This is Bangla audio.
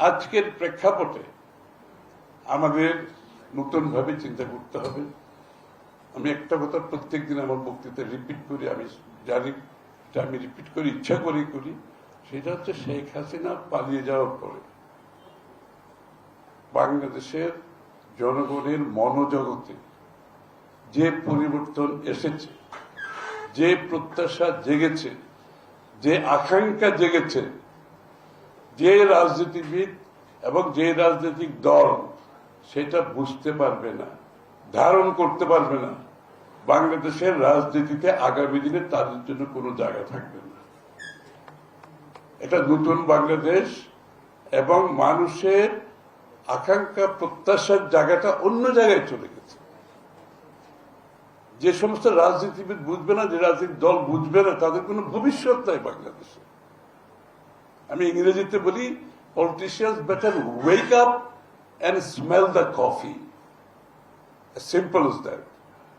আজকের প্রেক্ষাপটে আমাদের নতুনভাবে চিন্তা করতে হবে। আমি একটা কথা প্রত্যেকদিন আমার বক্তৃতা রিপিট করি, আমি জানি আমি রিপিট করি, ইচ্ছা করি সেটা হচ্ছে শেখ হাসিনা পালিয়ে যাওয়ার পরে বাংলাদেশের জনগণের মনোজগতে যে পরিবর্তন এসেছে, যে প্রত্যাশা জেগেছে, যে আকাঙ্ক্ষা জেগেছে, যে রাজনীতিবিদ এবং যে রাজনৈতিক দল সেটা বুঝতে পারবে না, ধারণ করতে পারবে না, বাংলাদেশের রাজনীতিতে আগামী দিনে তাদের জন্য কোনো জায়গা থাকবে না। এটা নতুন বাংলাদেশ এবং মানুষের আকাঙ্ক্ষা প্রত্যাশার জায়গাটা অন্য জায়গায় চলে গেছে। যে সমস্ত রাজনীতিবিদ বুঝবে না, যে রাজনৈতিক দল বুঝবে না, তাদের কোনো ভবিষ্যৎ নাই বাংলাদেশে। আমি ইংরেজিতে বলি, politicians better wake up and smell the coffee. As simple as that.